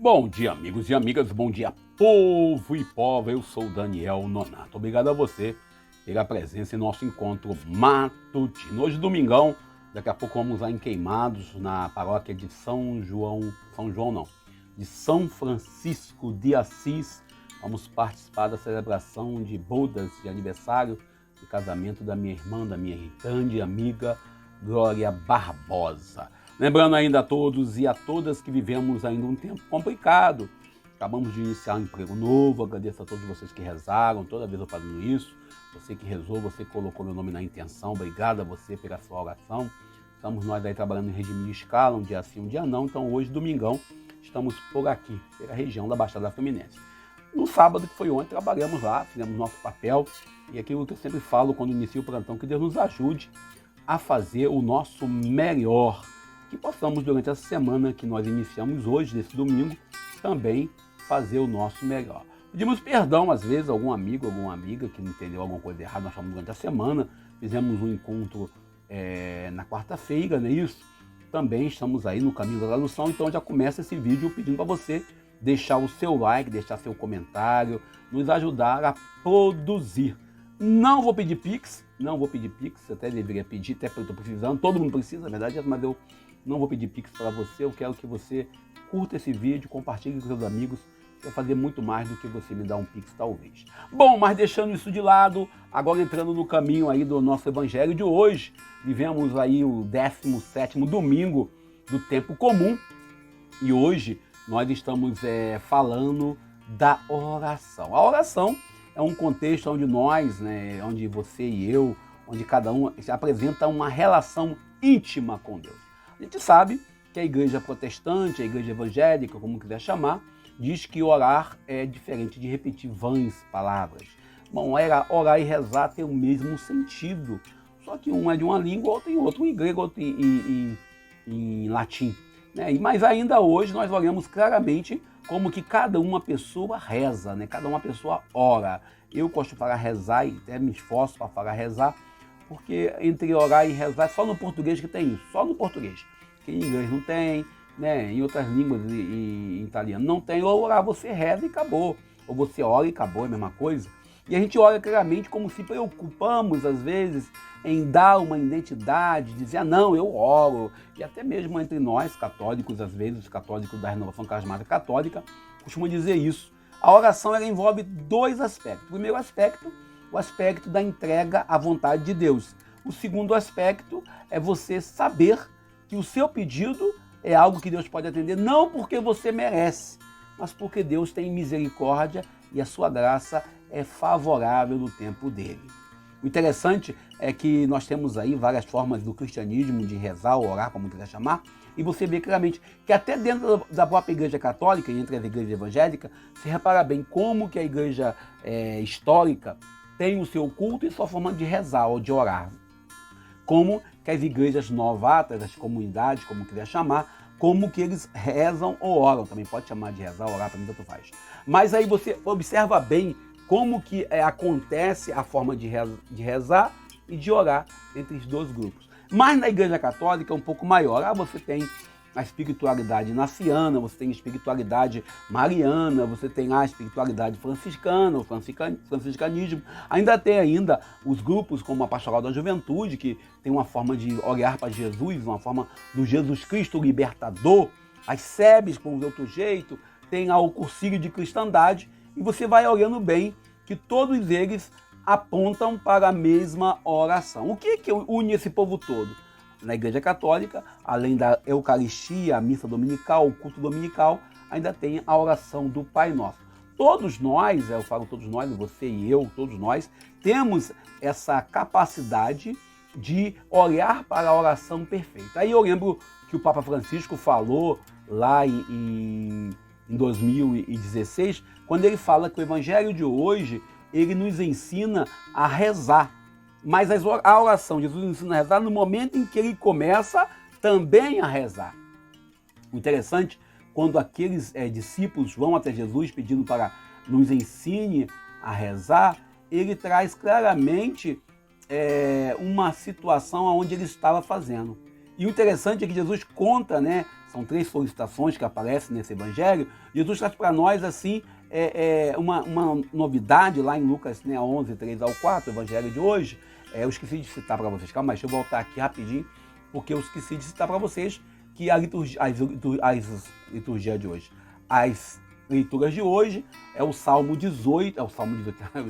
Bom dia, amigos e amigas, bom dia, povo e pova. Eu sou o Daniel Nonato. Obrigado a você pela presença em nosso encontro matutino. Hoje, domingão, daqui a pouco vamos lá em Queimados, na paróquia de de São Francisco de Assis. Vamos participar da celebração de bodas de aniversário de casamento da minha irmã, da minha grande amiga Glória Barbosa. Lembrando ainda a todos e a todas que vivemos ainda um tempo complicado. Acabamos de iniciar um emprego novo. Agradeço a todos vocês que rezaram, toda vez eu fazendo isso. Você que rezou, você que colocou meu nome na intenção, obrigado a você pela sua oração. Estamos nós aí trabalhando em regime de escala, um dia sim, um dia não. Então hoje, domingão, estamos por aqui, pela região da Baixada Fluminense. No sábado, que foi ontem, trabalhamos lá, fizemos nosso papel. E aquilo que eu sempre falo quando inicio o plantão, que Deus nos ajude a fazer o nosso melhor. Que possamos, durante essa semana que nós iniciamos hoje, nesse domingo, também fazer o nosso melhor. Pedimos perdão, às vezes, a algum amigo, alguma amiga que não entendeu alguma coisa errada, nós falamos durante a semana, fizemos um encontro na quarta-feira, não é isso? Também estamos aí no caminho da tradução, então já começa esse vídeo pedindo para você deixar o seu like, deixar seu comentário, nos ajudar a produzir. Não vou pedir Pix, até deveria pedir, até porque eu estou precisando, todo mundo precisa, na verdade, mas eu não vou pedir Pix para você, eu quero que você curta esse vídeo, compartilhe com seus amigos, vai fazer muito mais do que você me dar um Pix talvez. Bom, mas deixando isso de lado, agora entrando no caminho aí do nosso evangelho de hoje, vivemos aí o 17º domingo do tempo comum e hoje nós estamos falando da oração. A oração é um contexto onde nós, onde você e eu, onde cada um apresenta uma relação íntima com Deus. A gente sabe que a igreja protestante, a igreja evangélica, como quiser chamar, diz que orar é diferente de repetir vãs palavras. Bom, orar e rezar tem o mesmo sentido, só que um é de uma língua, outro em outro, em grego, outro em latim. Mas ainda hoje nós olhamos claramente como que cada uma pessoa reza, cada uma pessoa ora. Eu gosto de falar rezar e até me esforço para falar rezar, porque entre orar e rezar, só no português que tem isso, só no português. Que em inglês não tem, em outras línguas, em italiano não tem. Ou orar você reza e acabou, ou você ora e acabou, é a mesma coisa. E a gente ora claramente como se preocupamos, às vezes, em dar uma identidade, dizer, não, eu oro. E até mesmo entre nós, católicos, às vezes, os católicos da Renovação Carismática Católica, costumam dizer isso. A oração ela envolve dois aspectos. O primeiro aspecto, o aspecto da entrega à vontade de Deus. O segundo aspecto é você saber que o seu pedido é algo que Deus pode atender, não porque você merece, mas porque Deus tem misericórdia e a sua graça é favorável no tempo dele. O interessante é que nós temos aí várias formas do cristianismo de rezar ou orar, como quiser chamar, e você vê claramente que até dentro da própria igreja católica e entre as igrejas evangélicas, se repara bem como que a igreja histórica tem o seu culto e sua forma de rezar ou de orar. Como que as igrejas novatas, as comunidades, como quiser chamar, como que eles rezam ou oram. Também pode chamar de rezar ou orar, para mim tanto faz. Mas aí você observa bem como que acontece a forma de rezar e de orar entre os dois grupos. Mas na igreja católica é um pouco maior. Você tem a espiritualidade naciana, você tem a espiritualidade mariana, você tem a espiritualidade franciscana, o franciscanismo. Ainda tem os grupos como a Pastoral da Juventude, que tem uma forma de olhar para Jesus, uma forma do Jesus Cristo libertador. As SEBs, com outro jeito, tem o Cursilho de Cristandade, e você vai olhando bem que todos eles apontam para a mesma oração. O que une esse povo todo? Na Igreja Católica, além da Eucaristia, a missa dominical, o culto dominical, ainda tem a oração do Pai Nosso. Todos nós, eu falo todos nós, você e eu, todos nós, temos essa capacidade de olhar para a oração perfeita. Aí eu lembro que o Papa Francisco falou lá em 2016, quando ele fala que o Evangelho de hoje, ele nos ensina a rezar. Mas a oração, Jesus nos ensina a rezar no momento em que ele começa também a rezar. O interessante, quando aqueles discípulos vão até Jesus pedindo para nos ensine a rezar, ele traz claramente uma situação onde ele estava fazendo. E o interessante é que Jesus conta, né? São 3 solicitações que aparecem nesse evangelho. Jesus traz para nós, assim, uma novidade lá em Lucas, né, 11, 3 ao 4, o evangelho de hoje. Eu esqueci de citar para vocês, calma, deixa eu voltar aqui rapidinho, porque eu esqueci de citar para vocês que as liturgias de hoje, as leituras de hoje é o Salmo 18, o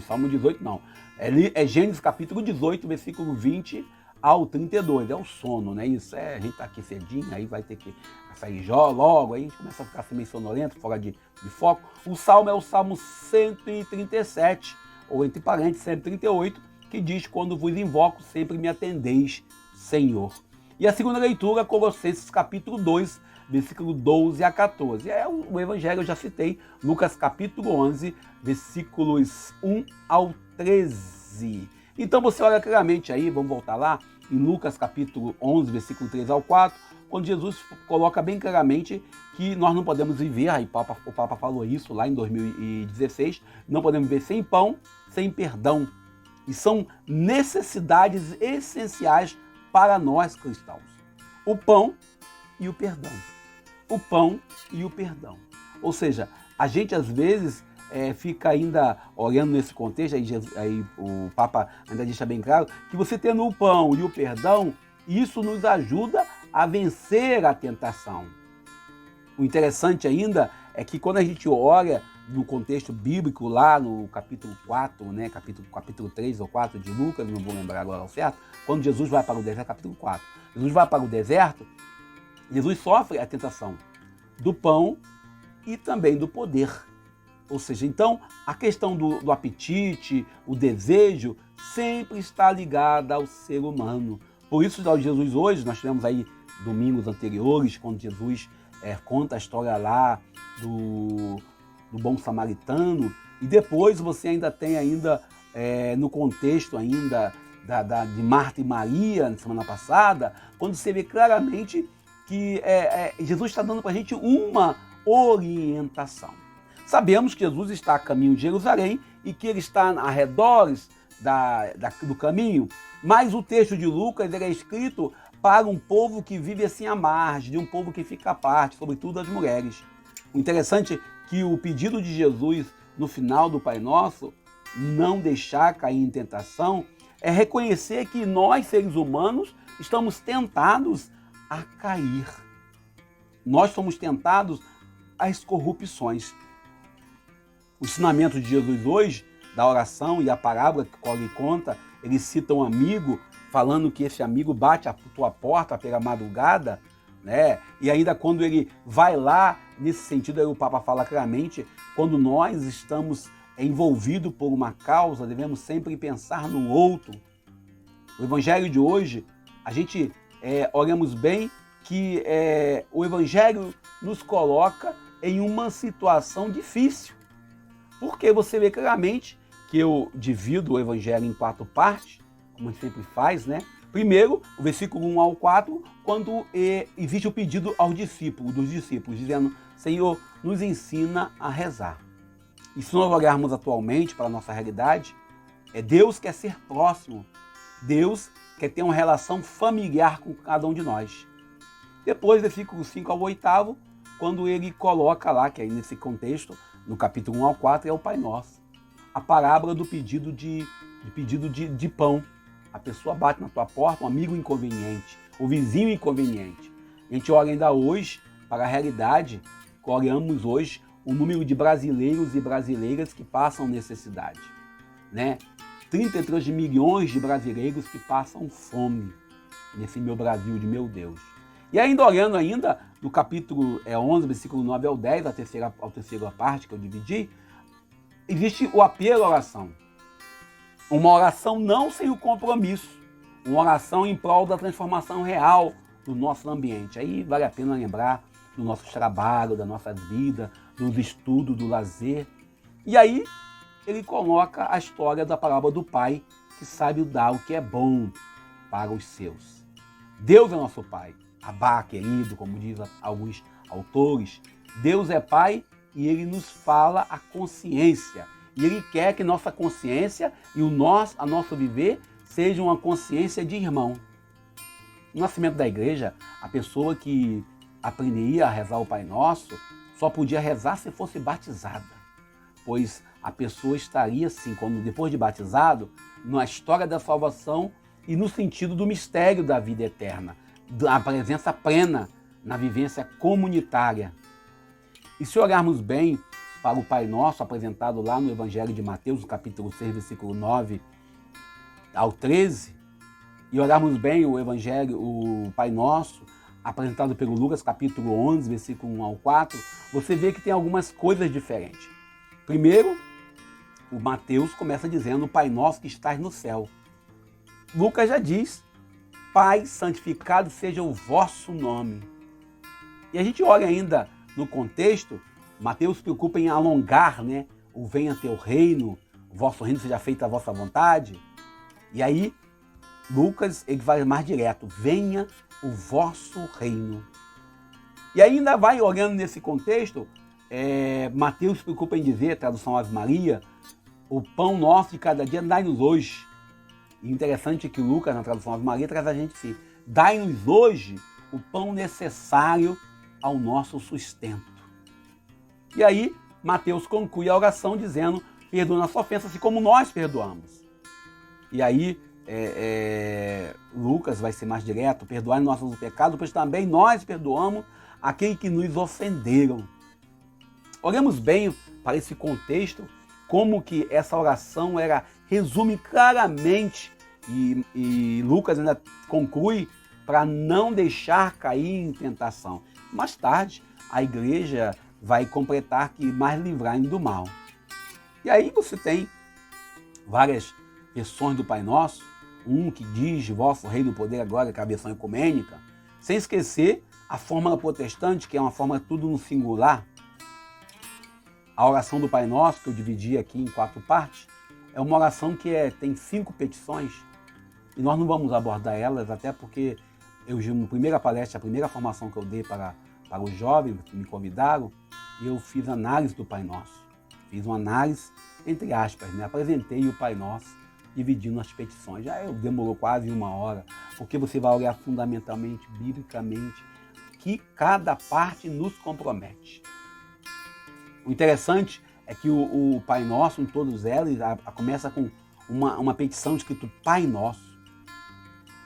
Salmo 18 não, é Gênesis capítulo 18, versículo 20 ao 32, é o sono, né? Isso a gente tá aqui cedinho, aí vai ter que sair logo, aí a gente começa a ficar assim meio sonolento, fora de foco. O Salmo é o Salmo 137, ou entre parênteses, 138, que diz: quando vos invoco, sempre me atendeis, Senhor. E a segunda leitura, Colossenses capítulo 2, versículo 12 a 14. O evangelho, eu já citei, Lucas capítulo 11, versículos 1 ao 13. Então você olha claramente aí, vamos voltar lá, em Lucas capítulo 11, versículo 3 ao 4, quando Jesus coloca bem claramente que nós não podemos viver, aí o Papa falou isso lá em 2016, não podemos viver sem pão, sem perdão. E são necessidades essenciais para nós cristãos. O pão e o perdão. O pão e o perdão. Ou seja, a gente às vezes fica ainda olhando nesse contexto, aí o Papa ainda deixa bem claro, que você tendo o pão e o perdão, isso nos ajuda a vencer a tentação. O interessante ainda é que quando a gente olha no contexto bíblico, lá no capítulo 4, né, capítulo 3 ou 4 de Lucas, não vou lembrar agora ao certo, quando Jesus vai para o deserto, capítulo 4, Jesus vai para o deserto, Jesus sofre a tentação do pão e também do poder. Ou seja, então, a questão do apetite, o desejo, sempre está ligada ao ser humano. Por isso, Jesus hoje, nós tivemos aí domingos anteriores, quando Jesus conta a história lá do bom samaritano, e depois você ainda tem no contexto ainda de Marta e Maria, na semana passada, quando você vê claramente que Jesus está dando para a gente uma orientação. Sabemos que Jesus está a caminho de Jerusalém e que ele está arredores do caminho, mas o texto de Lucas é escrito para um povo que vive assim à margem, de um povo que fica à parte, sobretudo as mulheres. O interessante é que o pedido de Jesus no final do Pai Nosso, não deixar cair em tentação, é reconhecer que nós, seres humanos, estamos tentados a cair. Nós somos tentados às corrupções. O ensinamento de Jesus hoje, da oração e a parábola que Colin conta, ele cita um amigo falando que esse amigo bate a tua porta pela madrugada, né? E ainda quando ele vai lá, nesse sentido, aí o Papa fala claramente, quando nós estamos envolvidos por uma causa, devemos sempre pensar no outro. O evangelho de hoje, a gente olhamos bem que o evangelho nos coloca em uma situação difícil. Porque você vê claramente que eu divido o evangelho em 4 partes, como a gente sempre faz, né? Primeiro, o versículo 1 ao 4, quando existe o pedido dos discípulos, dizendo: Senhor, nos ensina a rezar. E se nós olharmos atualmente para a nossa realidade, Deus quer ser próximo, Deus quer ter uma relação familiar com cada um de nós. Depois, versículo 5 ao 8, quando ele coloca lá, que aí nesse contexto, no capítulo 1 ao 4, é o Pai Nosso. A parábola do pedido de pão. A pessoa bate na tua porta, um amigo inconveniente, o vizinho inconveniente. A gente olha ainda hoje para a realidade, olhamos hoje o número de brasileiros e brasileiras que passam necessidade, né? 33 milhões de brasileiros que passam fome nesse meu Brasil de meu Deus. E ainda olhando no capítulo 11, versículo 9 ao 10, a terceira parte que eu dividi, existe o apelo à oração. Uma oração não sem o compromisso, uma oração em prol da transformação real do nosso ambiente. Aí vale a pena lembrar do nosso trabalho, da nossa vida, dos estudos, do lazer. E aí ele coloca a história da parábola do pai que sabe dar o que é bom para os seus. Deus é nosso pai, Abá, querido, como diz alguns autores. Deus é pai e ele nos fala a consciência. E ele quer que nossa consciência e a nosso viver seja uma consciência de irmão. No nascimento da igreja, a pessoa que aprenderia a rezar o Pai Nosso só podia rezar se fosse batizada, pois a pessoa estaria, assim, quando depois de batizado, na história da salvação e no sentido do mistério da vida eterna, da presença plena na vivência comunitária. E se olharmos bem para o Pai Nosso apresentado lá no Evangelho de Mateus, no capítulo 6, versículo 9 ao 13, e olharmos bem o Pai Nosso apresentado pelo Lucas, capítulo 11, versículo 1 ao 4, você vê que tem algumas coisas diferentes. Primeiro, o Mateus começa dizendo: Pai Nosso que estás no céu. Lucas já diz: Pai, santificado seja o vosso nome. E a gente olha ainda no contexto, Mateus se preocupa em alongar, né? O venha teu reino, o vosso reino seja feita a vossa vontade. E aí, Lucas, ele vai mais direto: venha o vosso reino. E ainda vai olhando nesse contexto, Mateus se preocupa em dizer, tradução Ave Maria, o pão nosso de cada dia dai-nos hoje. E interessante é que Lucas, na tradução Ave Maria, traz a gente assim: dai-nos hoje o pão necessário ao nosso sustento. E aí, Mateus conclui a oração dizendo: perdoa nossa ofensa, assim como nós perdoamos. E aí, Lucas vai ser mais direto: perdoai nossos pecados, pois também nós perdoamos aqueles que nos ofenderam. Olhamos bem para esse contexto, como que essa oração resume claramente, e Lucas ainda conclui, para não deixar cair em tentação. Mais tarde, a igreja vai completar que mais livrai do mal. E aí você tem várias versões do Pai Nosso, um que diz: vosso reino, poder, agora, que é a versão ecumênica, sem esquecer a fórmula protestante, que é uma fórmula tudo no singular. A oração do Pai Nosso, que eu dividi aqui em 4 partes, é uma oração que tem 5 petições, e nós não vamos abordar elas, até porque na primeira palestra, a primeira formação que eu dei para os jovens que me convidaram, eu fiz análise do Pai Nosso. Fiz uma análise, entre aspas, né? Apresentei o Pai Nosso, dividindo as petições. Demorou quase 1 hora, porque você vai olhar fundamentalmente, biblicamente, que cada parte nos compromete. O interessante é que o Pai Nosso, em todos eles, começa com uma petição escrito Pai Nosso,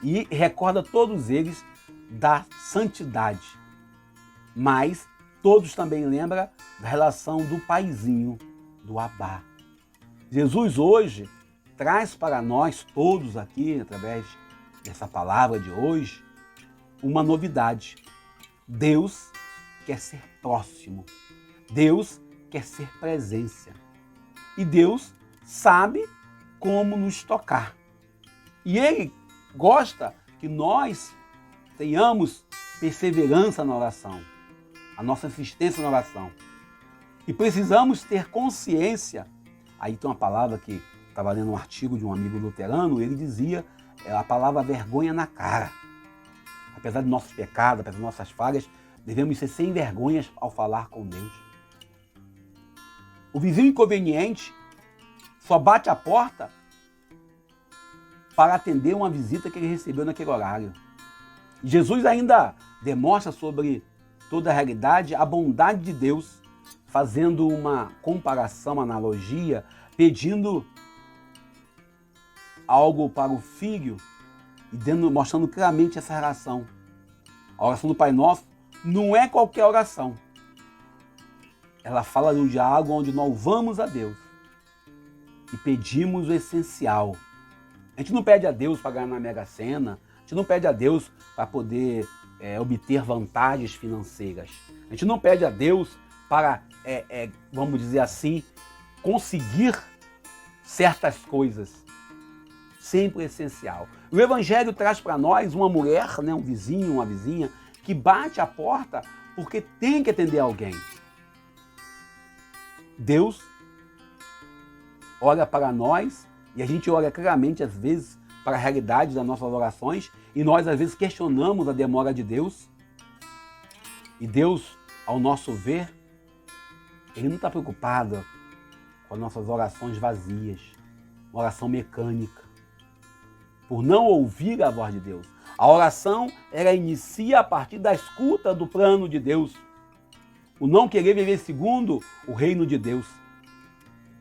e recorda todos eles da santidade, mas todos também lembram da relação do paizinho, do Abá. Jesus hoje traz para nós todos aqui, através dessa palavra de hoje, uma novidade. Deus quer ser próximo. Deus quer ser presença. E Deus sabe como nos tocar. E Ele gosta que nós tenhamos perseverança na oração, a nossa insistência na oração. E precisamos ter consciência. Aí tem uma palavra que estava lendo um artigo de um amigo luterano, ele dizia a palavra vergonha na cara. Apesar de nossos pecados, apesar de nossas falhas, devemos ser sem vergonhas ao falar com Deus. O vizinho inconveniente só bate a porta para atender uma visita que ele recebeu naquele horário. Jesus ainda demonstra sobre toda a realidade a bondade de Deus, fazendo uma comparação, uma analogia, pedindo algo para o filho e mostrando claramente essa relação. A oração do Pai Nosso não é qualquer oração. Ela fala de um diálogo onde nós vamos a Deus e pedimos o essencial. A gente não pede a Deus para ganhar na Mega Sena, a gente não pede a Deus para poder obter vantagens financeiras. A gente não pede a Deus para, vamos dizer assim, conseguir certas coisas. Sempre essencial. O Evangelho traz para nós uma mulher, né, um vizinho, uma vizinha, que bate a porta porque tem que atender alguém. Deus olha para nós e a gente olha claramente, às vezes, para a realidade das nossas orações e nós, às vezes, questionamos a demora de Deus. E Deus, ao nosso ver, Ele não está preocupado com as nossas orações vazias, uma oração mecânica, por não ouvir a voz de Deus. A oração, ela inicia a partir da escuta do plano de Deus. O não querer viver segundo o reino de Deus.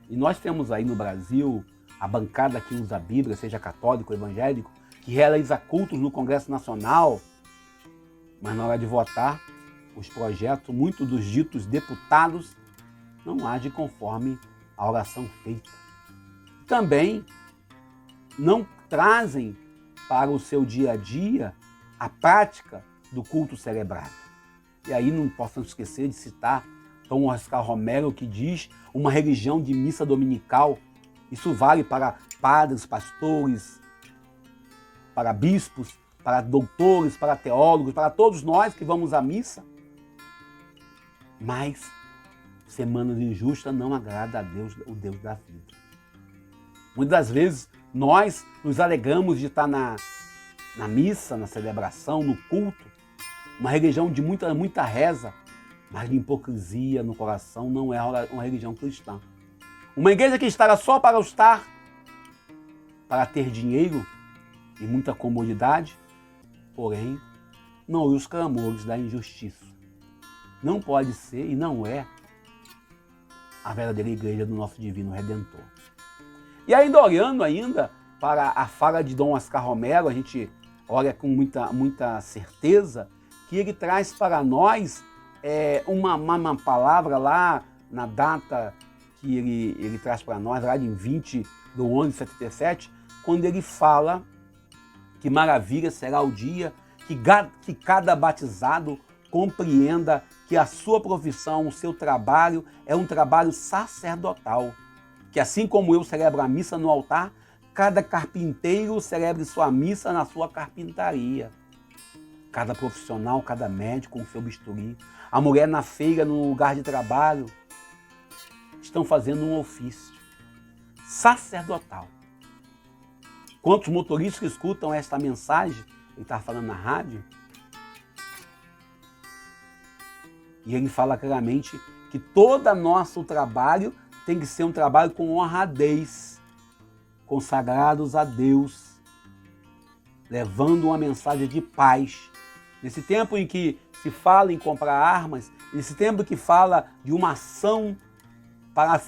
E nós temos aí no Brasil a bancada que usa a Bíblia, seja católico ou evangélico, que realiza cultos no Congresso Nacional, mas na hora de votar, os projetos, muitos dos ditos deputados, não agem conforme a oração feita. Também não trazem para o seu dia a dia a prática do culto celebrado. E aí não posso esquecer de citar Dom Oscar Romero, que diz uma religião de missa dominical. Isso vale para padres, pastores, para bispos, para doutores, para teólogos, para todos nós que vamos à missa. Mas semanas injustas não agrada a Deus, o Deus da vida. Muitas das vezes nós nos alegramos de estar na missa, na celebração, no culto, uma religião de muita reza, mas de hipocrisia no coração, não é uma religião cristã. Uma igreja que está só para estar, para ter dinheiro e muita comodidade, porém não ouve os clamores da injustiça. Não pode ser e não é a verdadeira igreja do nosso divino Redentor. E ainda olhando para a fala de Dom Oscar Romero, a gente olha com muita certeza que ele traz para nós uma palavra lá na data que ele traz para nós, lá de 20 de 11 de 77, quando ele fala que maravilha será o dia que cada batizado compreenda que a sua profissão, o seu trabalho é um trabalho sacerdotal. Que assim como eu celebro a missa no altar, cada carpinteiro celebre sua missa na sua carpintaria. Cada profissional, cada médico com seu bisturi. A mulher na feira, no lugar de trabalho, estão fazendo um ofício sacerdotal. Quantos motoristas que escutam esta mensagem, ele está falando na rádio, e ele fala claramente que todo nosso trabalho tem que ser um trabalho com honradez, consagrados a Deus, levando uma mensagem de paz. Nesse tempo em que se fala em comprar armas, nesse tempo que fala de uma ação para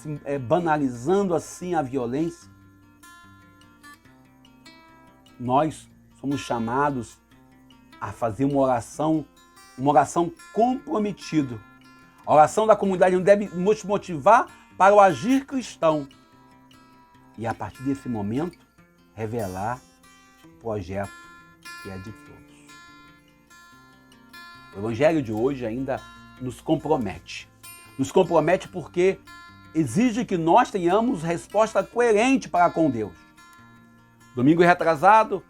banalizando assim a violência, nós somos chamados a fazer uma oração comprometida. A oração da comunidade não deve nos motivar para o agir cristão. E a partir desse momento, revelar o projeto que é de todos. O Evangelho de hoje ainda nos compromete. Nos compromete porque exige que nós tenhamos resposta coerente para com Deus. Domingo retrasado,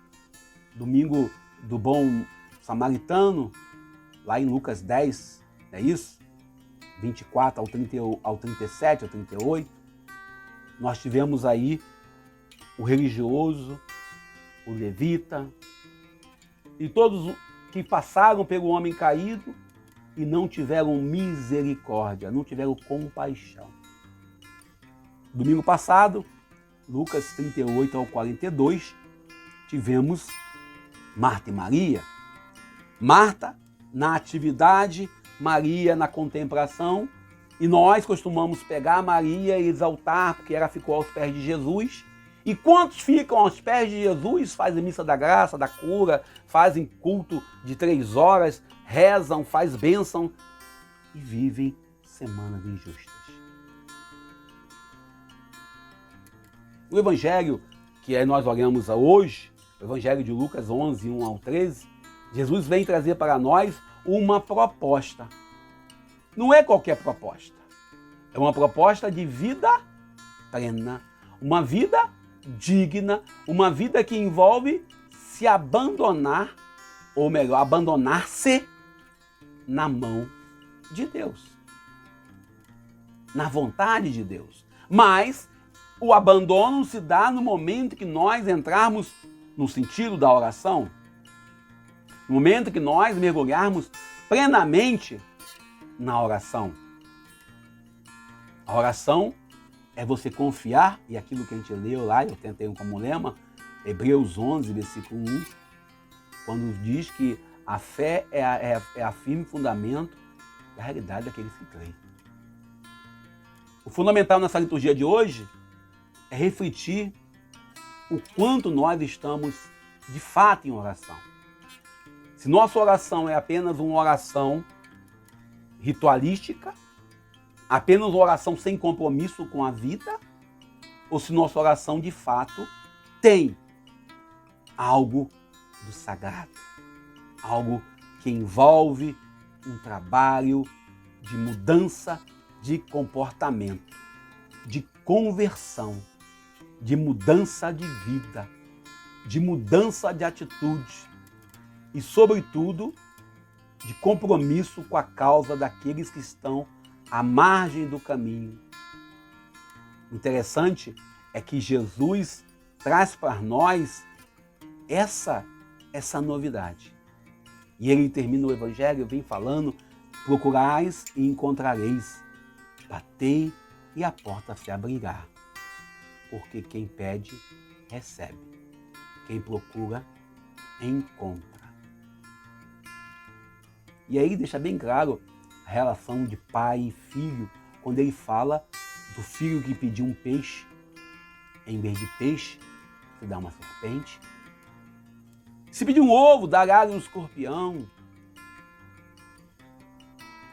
domingo do bom samaritano, lá em Lucas 10, é isso? 24 ao 37, ao 38, nós tivemos aí o religioso, o levita, e todos que passaram pelo homem caído e não tiveram misericórdia, não tiveram compaixão. Domingo passado, Lucas 38 ao 42, tivemos Marta e Maria. Marta na atividade, Maria na contemplação, e nós costumamos pegar Maria e exaltar, porque ela ficou aos pés de Jesus. E quantos ficam aos pés de Jesus, fazem missa da graça, da cura, fazem culto de 3 horas, rezam, faz bênção e vivem semanas injustas. O Evangelho que nós olhamos hoje, o Evangelho de Lucas 11, 1 ao 13, Jesus vem trazer para nós uma proposta. Não é qualquer proposta. É uma proposta de vida plena, uma vida digna, uma vida que envolve se abandonar, ou melhor, abandonar-se na mão de Deus, na vontade de Deus. Mas o abandono se dá no momento que nós entrarmos no sentido da oração, no momento que nós mergulharmos plenamente na oração. A oração é você confiar, e aquilo que a gente leu lá, eu tentei como lema, Hebreus 11, versículo 1, quando diz que a fé é a firme fundamento da realidade daqueles que creem. O fundamental nessa liturgia de hoje é refletir o quanto nós estamos de fato em oração. Se nossa oração é apenas uma oração ritualística, apenas uma oração sem compromisso com a vida, ou se nossa oração de fato tem algo do sagrado, algo que envolve um trabalho de mudança de comportamento, de conversão, de mudança de vida, de mudança de atitude e, sobretudo, de compromisso com a causa daqueles que estão à margem do caminho. O interessante é que Jesus traz para nós essa novidade. E ele termina o Evangelho, vem falando, procurais e encontrareis, batei e a porta se abrirá. Porque quem pede, recebe. Quem procura, encontra. E aí deixa bem claro a relação de pai e filho, quando ele fala do filho que pediu um peixe, em vez de peixe, se dá uma serpente. Se pedir um ovo, dará-lhe um escorpião.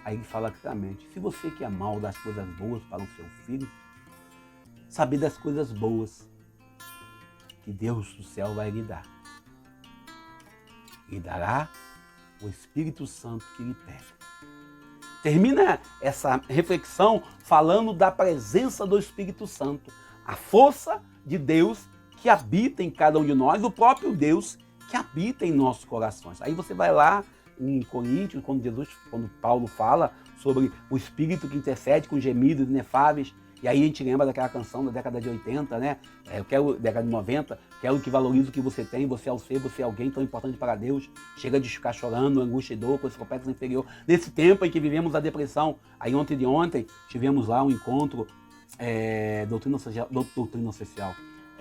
Aí ele fala claramente, se você quer mal das coisas boas para o seu filho, saber das coisas boas que Deus do céu vai lhe dar. E dará o Espírito Santo que lhe pede. Termina essa reflexão falando da presença do Espírito Santo, a força de Deus que habita em cada um de nós, o próprio Deus que habita em nossos corações. Aí você vai lá em Coríntios, quando Paulo fala sobre o Espírito que intercede com gemidos inefáveis, e aí a gente lembra daquela canção da década de 80, né? Eu quero, década de 90, quero que valorize o que você tem, você é o ser, você é alguém tão importante para Deus, chega de ficar chorando, angústia e dor, com esse complexo inferior. Nesse tempo em que vivemos a depressão, aí ontem de ontem, tivemos lá um encontro, doutrina social,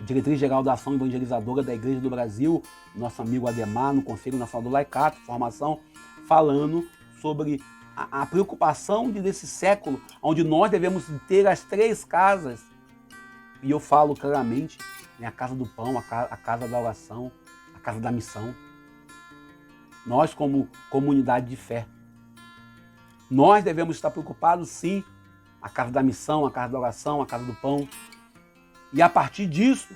diretriz geral da ação evangelizadora da Igreja do Brasil, nosso amigo Ademar, no Conselho Nacional do Laicato, formação, falando sobre a preocupação desse século, onde nós devemos ter as 3 casas. E eu falo claramente, a casa do pão, a casa da oração, a casa da missão. Nós, como comunidade de fé, nós devemos estar preocupados, sim, a casa da missão, a casa da oração, a casa do pão. E a partir disso,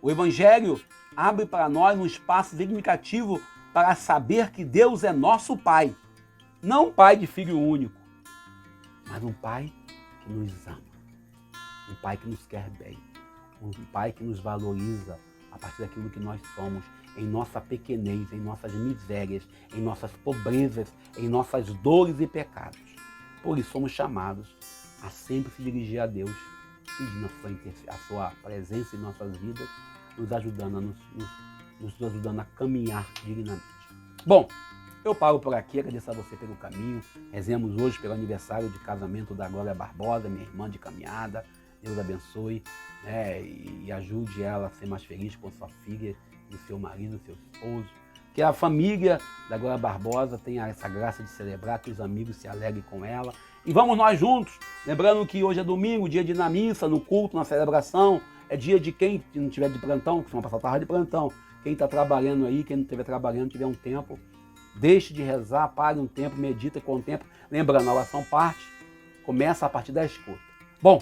o Evangelho abre para nós um espaço significativo para saber que Deus é nosso Pai. Não um pai de filho único, mas um pai que nos ama, um pai que nos quer bem, um pai que nos valoriza a partir daquilo que nós somos, em nossa pequenez, em nossas misérias, em nossas pobrezas, em nossas dores e pecados. Por isso somos chamados a sempre se dirigir a Deus, pedindo a sua presença em nossas vidas, nos ajudando a caminhar dignamente. Bom, eu paro por aqui, agradeço a você pelo caminho. Rezemos hoje pelo aniversário de casamento da Glória Barbosa, minha irmã de caminhada. Deus abençoe, né, e ajude ela a ser mais feliz com sua filha, e seu marido, seu esposo. Que a família da Glória Barbosa tenha essa graça de celebrar, que os amigos se alegrem com ela. E vamos nós juntos, lembrando que hoje é domingo, dia de ir na missa, no culto, na celebração. É dia de quem não estiver de plantão, que semana passada estava de plantão. Quem está trabalhando aí, quem não estiver trabalhando, tiver um tempo, deixe de rezar, pare um tempo, medita com o tempo. Lembrando, a oração começa a partir da escuta. Bom,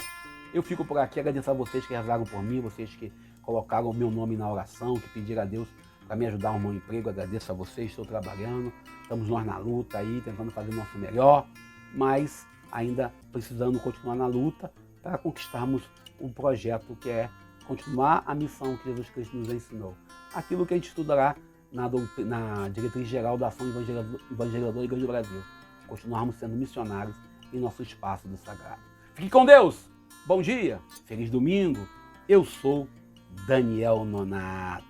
eu fico por aqui, agradeço a vocês que rezaram por mim, vocês que colocaram o meu nome na oração, que pediram a Deus para me ajudar a arrumar um emprego. Agradeço a vocês, estou trabalhando, estamos nós na luta aí, tentando fazer o nosso melhor, mas ainda precisando continuar na luta para conquistarmos um projeto que é continuar a missão que Jesus Cristo nos ensinou. Aquilo que a gente estudará na diretriz geral da ação evangelizadora da Igreja do Brasil. Continuarmos sendo missionários em nosso espaço do sagrado. Fique com Deus! Bom dia! Feliz domingo! Eu sou Daniel Nonato.